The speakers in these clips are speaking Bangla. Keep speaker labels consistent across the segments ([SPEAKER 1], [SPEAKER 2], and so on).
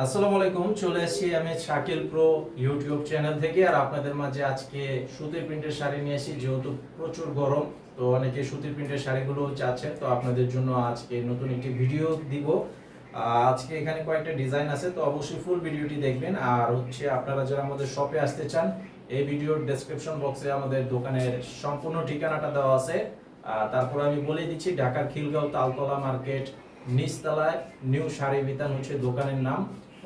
[SPEAKER 1] আসসালামু আলাইকুম। চলে এসেছি আমি শাকিল প্রো ইউটিউব চ্যানেল থেকে। আর আপনাদের মাঝে আজকে সুতির প্রিন্টের শাড়ি নিয়ে এসেছি, যেহেতু প্রচুর গরম, তো অনেকে সুতির প্রিন্টের শাড়িগুলো চাচ্ছেন, তো আপনাদের জন্য আজকে নতুন একটি ভিডিও দিব। আজকে এখানে কয়েকটা ডিজাইন আছে, তো অবশ্যই ফুল ভিডিওটি দেখবেন। আর হচ্ছে আপনারা যারা আমাদের শপে আসতে চান, এই ভিডিওর ডেসক্রিপশন বক্সে আমাদের দোকানের সম্পূর্ণ ঠিকানাটা দেওয়া আছে। তারপর আমি বলে দিচ্ছি, ঢাকার খিলগাঁও তালতলা মার্কেট নিচতলায় নিউ শাড়ি বিতান হচ্ছে দোকানের নাম,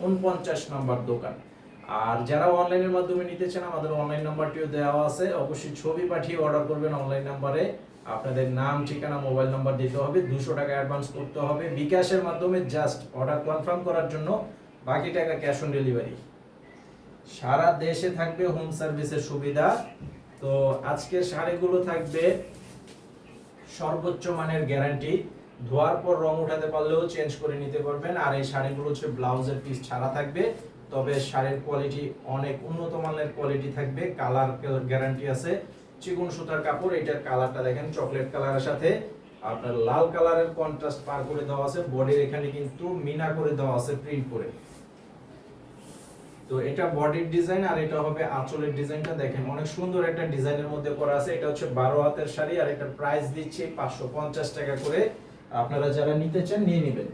[SPEAKER 1] 49 নম্বর দোকান। আর যারা অনলাইনের মাধ্যমে নিতে চান, আমাদের অনলাইন নাম্বারটিও দেওয়া আছে। অবশ্যই ছবি পাঠিয়ে অর্ডার করবেন অনলাইন নাম্বারে। আপনাদের নাম, ঠিকানা, মোবাইল নাম্বার দিতে হবে, 200 টাকা অ্যাডভান্স করতে হবে বিকাশের মাধ্যমে, জাস্ট অর্ডার কনফার্ম করার জন্য। বাকি টাকা ক্যাশ অন ডেলিভারি। সারা দেশে থাকবে হোম সার্ভিসের সুবিধা। তো আজকের শাড়িগুলো থাকবে সর্বোচ্চ মানের গ্যারান্টি, ধোয়ার পর রং উঠাতে পারলেও চেঞ্জ করে নিতে পারবেন। আর এই শাড়িগুলো হচ্ছে ব্লাউজের পিস ছাড়া থাকবে, তবে শাড়ির কোয়ালিটি অনেক উন্নত মানের কোয়ালিটি থাকবে। কালার গ্যারান্টি আছে, চিকন সুতার কাপড়। এটার কালারটা দেখেন চকলেট কালারের সাথে আপনার লাল কালারের কন্ট্রাস্ট পার করে দেওয়া আছে। বডির এখানে কিন্তু মিনা করে দেওয়া আছে প্রিন্ট করে। তো এটা বডির ডিজাইন, আর এটা হবে আঁচলের ডিজাইনটা। দেখেন অনেক সুন্দর একটা ডিজাইনের মধ্যে করা আছে। এটা হচ্ছে 12 হাতের শাড়ি, আর এটার প্রাইস দিচ্ছি 550 টাকা করে। আপনারা যারা নিতে চান নিয়ে নেবেন।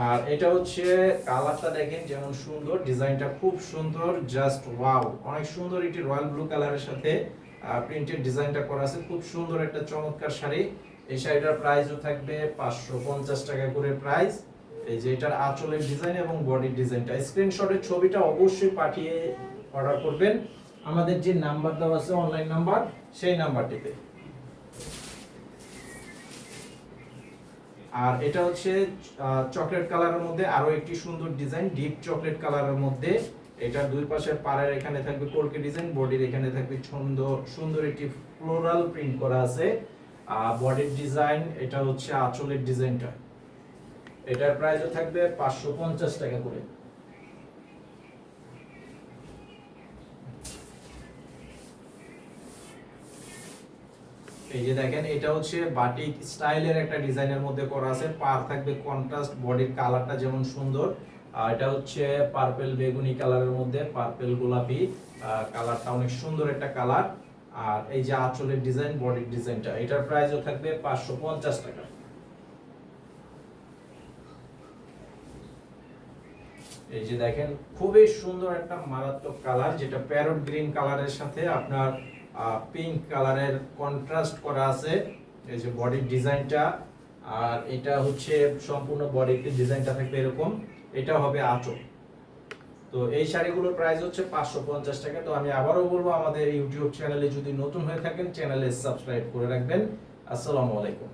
[SPEAKER 1] আর এটা হচ্ছে কালারটা দেখেন যেমন সুন্দর, ডিজাইনটা খুব সুন্দর, জাস্ট ওয়াও। অনেক সুন্দর, এটি রয়্যাল ব্লু কালারের সাথে প্রিন্টেড ডিজাইনটা করা আছে। খুব সুন্দর একটা চমৎকার শাড়ি। এই শাড়িটার প্রাইসও থাকবে 550 টাকা করে প্রাইস। এই যে এটার আঁচলের ডিজাইন এবং বডির ডিজাইনটা, স্ক্রিনশটের ছবিটা অবশ্যই পাঠিয়ে অর্ডার করবেন আমাদের যে নাম্বার দেওয়া আছে অনলাইন নাম্বার, সেই নাম্বারটিতে। আর এটা হচ্ছে চকলেট কালারের মধ্যে আরো একটি সুন্দর ডিজাইন, ডিপ চকলেট কালারের মধ্যে। এটার দুই পাশের পাড়ের এখানে থাকবে কলকি ডিজাইন, বডির এখানে থাকবে সুন্দর সুন্দর একটি ফ্লোরাল প্রিন্ট করা আছে। বডির ডিজাইন, এটা হচ্ছে আঁচলের ডিজাইনটা। এটার প্রাইসও থাকবে 550 টাকা করে। এই যে দেখেন, এটা হচ্ছে বাটিক স্টাইলের একটা ডিজাইনের মধ্যে করা আছে। পার থাকবে কন্ট্রাস্ট, বডির কালারটা যেমন সুন্দর। এটা হচ্ছে পার্পল বেগুনি কালারের মধ্যে, পার্পল গোলাপি কালারটা অনেক সুন্দর একটা কালার। আর এই যে আঁচলের ডিজাইন, বডির ডিজাইনটা, এটার প্রাইসও থাকবে 550 টাকা। এই যে দেখেন, খুবই সুন্দর একটা মারাত্মক কালার, যেটা প্যারট গ্রিন কালারের সাথে আপনার পিঙ্ক কালারের কন্ট্রাস্ট করা আছে। এই যে বডির ডিজাইনটা, আর এটা হচ্ছে সম্পূর্ণ বডিতে ডিজাইনটা থাকবে এরকম। এটা হবে আঁচল। তো এই শাড়িগুলোর প্রাইস হচ্ছে 550 টাকা। তো আমি আবারও বলবো, আমাদের ইউটিউব চ্যানেলে যদি নতুন হয়ে থাকেন, চ্যানেলে সাবস্ক্রাইব করে রাখবেন। আসসালামু আলাইকুম।